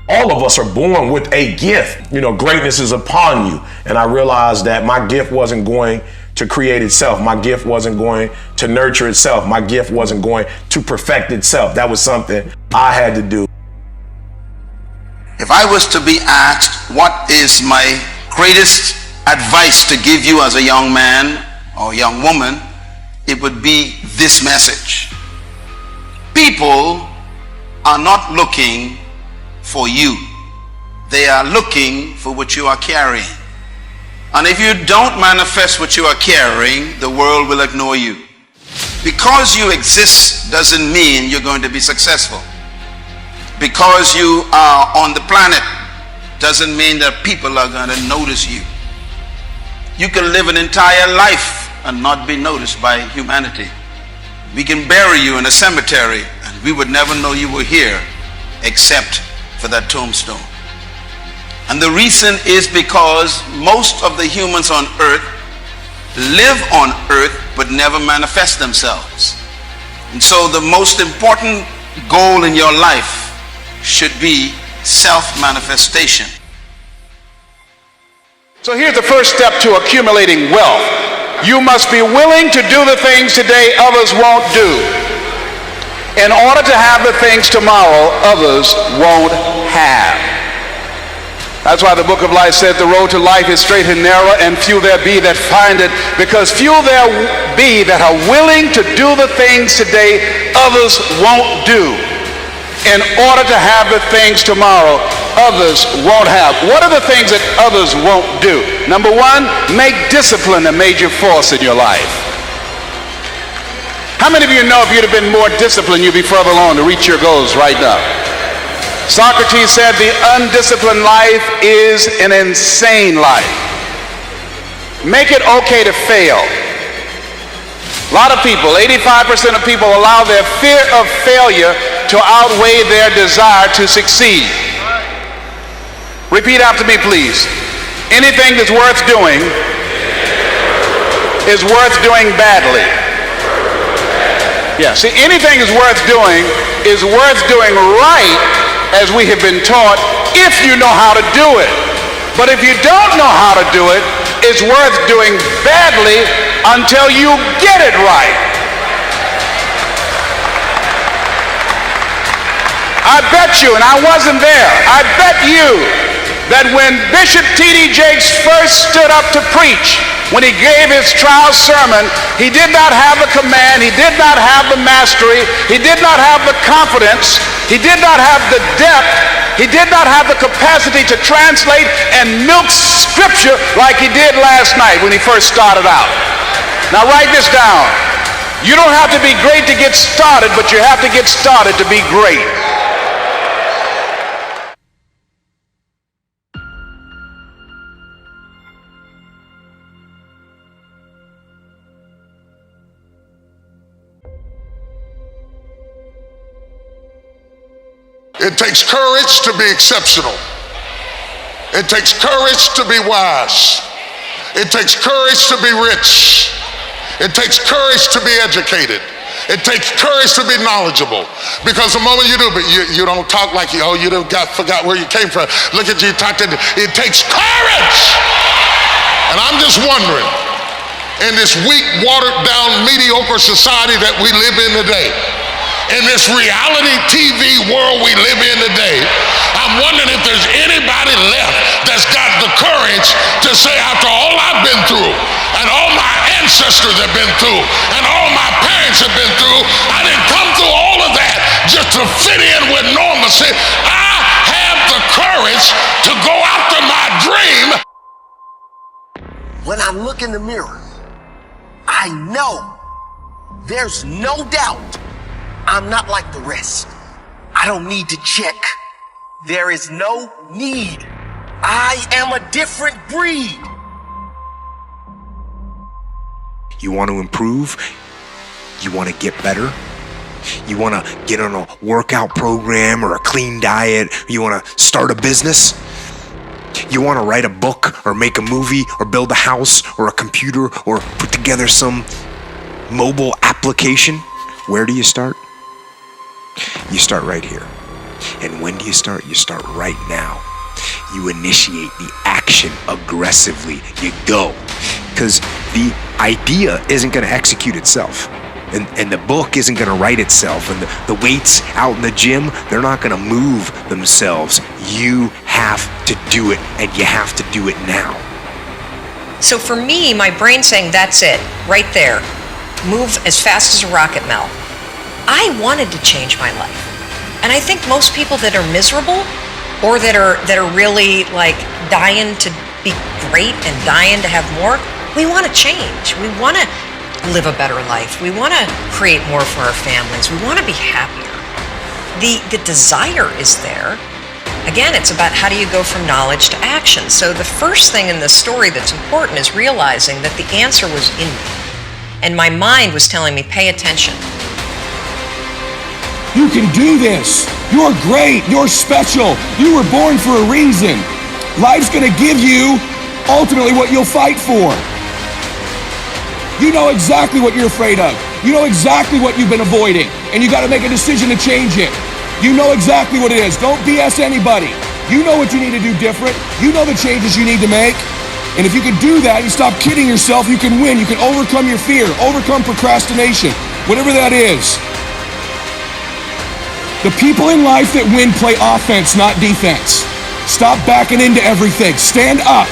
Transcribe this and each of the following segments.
All of us are born with a gift. Greatness is upon you. And I realized that my gift wasn't going to create itself. My gift wasn't going to nurture itself. My gift wasn't going to perfect itself. That was something I had to do. If I was to be asked what is my greatest advice to give you as a young man or young woman, it would be this message. People are not looking for you. They are looking for what you are carrying. And if you don't manifest what you are carrying, the world will ignore you. Because you exist doesn't mean you're going to be successful. Because you are on the planet doesn't mean that people are going to notice you. You can live an entire life and not be noticed by humanity. We can bury you in a cemetery and we would never know you were here except for that tombstone. And the reason is because most of the humans on earth live on earth but never manifest themselves. And so the most important goal in your life should be self-manifestation. So here's the first step to accumulating wealth. You must be willing to do the things today others won't do, in order to have the things tomorrow others won't have. That's why the book of life says the road to life is straight and narrow, and few there be that find it, because few there be that are willing to do the things today others won't do, in order to have the things tomorrow others won't have. What are the things that others won't do? Number one, make discipline a major force in your life. How many of you know if you'd have been more disciplined, you'd be further along to reach your goals right now? Socrates said the undisciplined life is an insane life. Make it okay to fail. A lot of people, 85% of people, allow their fear of failure to outweigh their desire to succeed. Repeat after me, please. Anything that's worth doing is worth doing badly. Yeah, see, anything is worth doing right, as we have been taught, if you know how to do it. But if you don't know how to do it, it's worth doing badly until you get it right. I bet you, and I wasn't there, I bet you that when Bishop T.D. Jakes first stood up to preach, when he gave his trial sermon, he did not have the command, he did not have the mastery, he did not have the confidence, he did not have the depth, he did not have the capacity to translate and milk scripture like he did last night when he first started out. Now write this down. You don't have to be great to get started, but you have to get started to be great. It takes courage to be exceptional. It takes courage to be wise. It takes courage to be rich. It takes courage to be educated. It takes courage to be knowledgeable. Because the moment you do, but you don't talk like you forgot where you came from. Look at you talking. It takes courage. And I'm just wondering, in this weak, watered down, mediocre society that we live in today, in this reality TV world we live in today, I'm wondering if there's anybody left that's got the courage to say, after all I've been through, and all my ancestors have been through, and all my parents have been through, I didn't come through all of that just to fit in with normalcy. I have the courage to go after my dream. When I look in the mirror, I know there's no doubt I'm not like the rest. I don't need to check. There is no need. I am a different breed. You want to improve? You want to get better? You want to get on a workout program or a clean diet? You want to start a business? You want to write a book or make a movie or build a house or a computer or put together some mobile application? Where do you start? You start right here. And when do you start? You start right now. You initiate the action aggressively. You go. Because the idea isn't going to execute itself. And the book isn't going to write itself. And the weights out in the gym, they're not going to move themselves. You have to do it, and you have to do it now. So for me, my brain's saying, that's it, right there. Move as fast as a rocket, Mel. I wanted to change my life. And I think most people that are miserable or that are really like dying to be great and dying to have more, we want to change. We want to live a better life. We want to create more for our families. We want to be happier. The desire is there. Again, it's about how do you go from knowledge to action. So the first thing in the story that's important is realizing that the answer was in me. And my mind was telling me, pay attention. You can do this. You're great. You're special. You were born for a reason. Life's going to give you ultimately what you'll fight for. You know exactly what you're afraid of. You know exactly what you've been avoiding, and you got to make a decision to change it. You know exactly what it is. Don't BS anybody. You know what you need to do different. You know the changes you need to make. And if you can do that and stop kidding yourself, you can win. You can overcome your fear, overcome procrastination, whatever that is. The people in life that win play offense, not defense. Stop backing into everything. Stand up.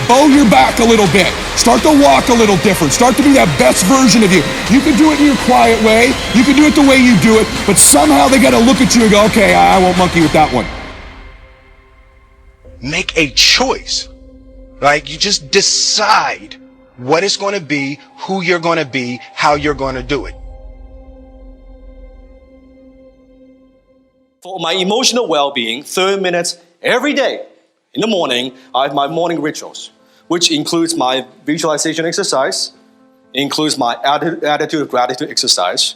Bow your back a little bit. Start to walk a little different. Start to be that best version of you. You can do it in your quiet way. You can do it the way you do it. But somehow they got to look at you and go, okay, I won't monkey with that one. Make a choice. Right? You just decide what it's going to be, who you're going to be, how you're going to do it. For my emotional well-being, 30 minutes every day in the morning, I have my morning rituals, which includes my visualization exercise, includes my attitude of gratitude exercise,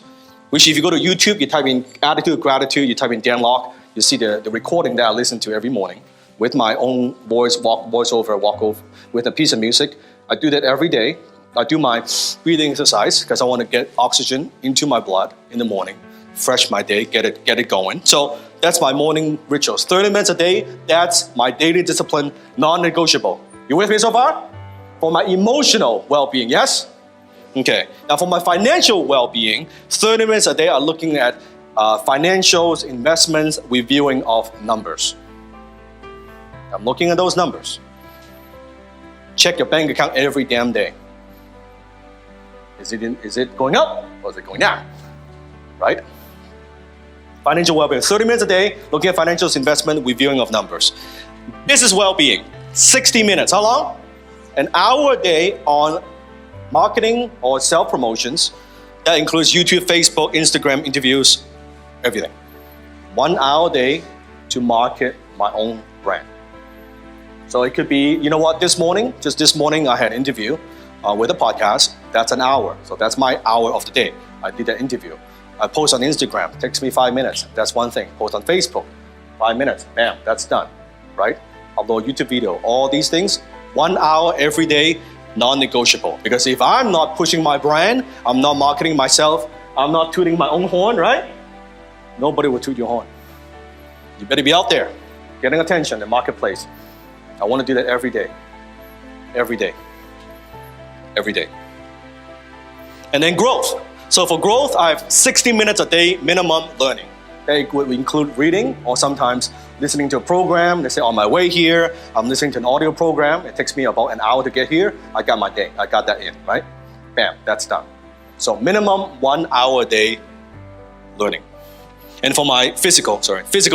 which if you go to YouTube, you type in attitude of gratitude, you type in Dan Lok, you see the recording that I listen to every morning with my own voiceover, walk over with a piece of music. I do that every day. I do my breathing exercise because I want to get oxygen into my blood in the morning, fresh my day, get it going. So that's my morning rituals. 30 minutes a day, that's my daily discipline, non-negotiable. You with me so far? For my emotional well-being, yes? Okay. Now for my financial well-being, 30 minutes a day I'm looking at financials, investments, reviewing of numbers. I'm looking at those numbers. Check your bank account every damn day. Is it going up or is it going down? Right? Financial well-being, 30 minutes a day, looking at financials, investment, reviewing of numbers. Business well-being, 60 minutes. How long? An hour a day on marketing or self-promotions. That includes YouTube, Facebook, Instagram, interviews, everything. 1 hour a day to market my own brand. So it could be, you know what, just this morning I had an interview with a podcast. That's an hour. So that's my hour of the day. I did that interview. I post on Instagram, takes me 5 minutes. That's one thing. Post on Facebook, 5 minutes. Bam, that's done, right? Upload YouTube video, all these things. 1 hour every day, non-negotiable. Because if I'm not pushing my brand, I'm not marketing myself, I'm not tooting my own horn, right? Nobody will toot your horn. You better be out there, getting attention in the marketplace. I want to do that every day. Every day. Every day. And then growth. So for growth, I have 60 minutes a day minimum learning. That would include reading or sometimes listening to a program. Let's say on my way here, I'm listening to an audio program. It takes me about an hour to get here. I got my day. I got that in, right? Bam, that's done. So minimum 1 hour a day learning. And for my physical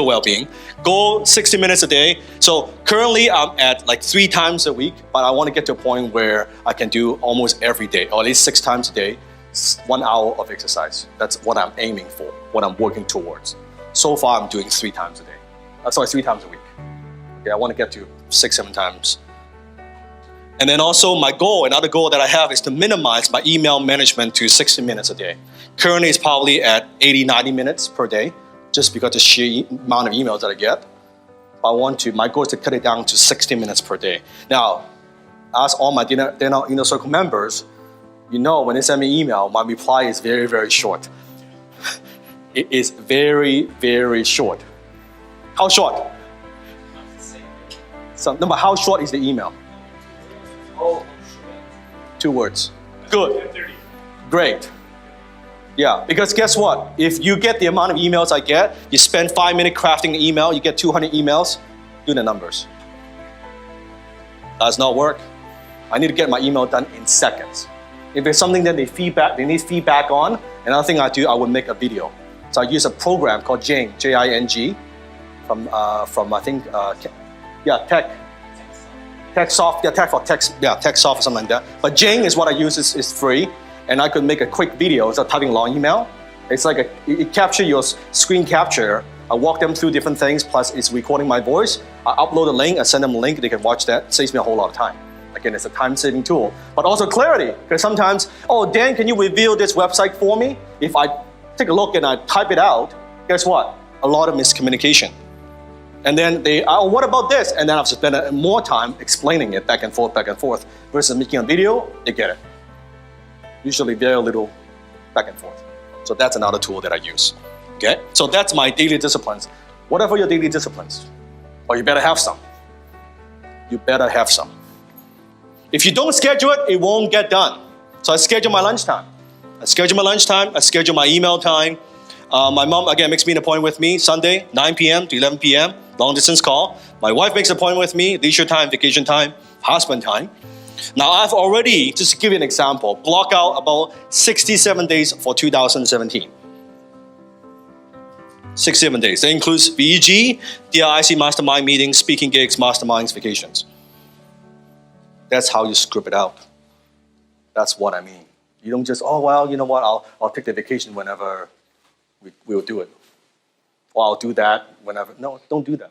well-being, go 60 minutes a day. So currently I'm at like 3 times a week, but I want to get to a point where I can do almost every day, or at least 6 times a day, 1 hour of exercise. That's what I'm aiming for, what I'm working towards. So far I'm doing 3 times a day. 3 times a week. Okay, I want to get to 6-7 times. And then also my goal, another goal that I have is to minimize my email management to 60 minutes a day. Currently it's probably at 80-90 minutes per day, just because the sheer amount of emails that I get. My goal is to cut it down to 60 minutes per day. Now, ask all my Dinner Inner Circle members, you know when they send me email, my reply is very, very short. It is very, very short. How short? So, no, but how short is the email? 2 words. Good. Great. Yeah, because guess what? If you get the amount of emails I get, you spend 5 minutes crafting an email, you get 200 emails, do the numbers. Does not work. I need to get my email done in seconds. If there's something that they need feedback on, another thing I do, I would make a video. So I use a program called Jing, J-I-N-G, from I think, TechSoft or something like that. But Jing is what I use, is free, and I could make a quick video instead of typing long email. It's like it captures your screen capture. I walk them through different things, plus it's recording my voice. I upload a link, I send them a link, they can watch that. It saves me a whole lot of time. Again, it's a time-saving tool, but also clarity, because sometimes, oh, Dan, can you reveal this website for me? If I take a look and I type it out, guess what? A lot of miscommunication. And then oh, what about this? And then I've spent more time explaining it back and forth, versus making a video, they get it. Usually very little back and forth. So that's another tool that I use, okay? So that's my daily disciplines. Whatever your daily disciplines, or you better have some. You better have some. If you don't schedule it, it won't get done. So I schedule my lunchtime. I schedule my email time. My mom, again, makes me an appointment with me Sunday, 9 p.m. to 11 p.m., long distance call. My wife makes an appointment with me, leisure time, vacation time, husband time. Now I've already, just to give you an example, block out about 67 days for 2017. 67 days. That includes VEG, DIC mastermind meetings, speaking gigs, masterminds, vacations. That's how you script it out. That's what I mean. You don't just, oh, well, you know what, I'll take the vacation whenever we'll do it. Or I'll do that whenever. No, don't do that.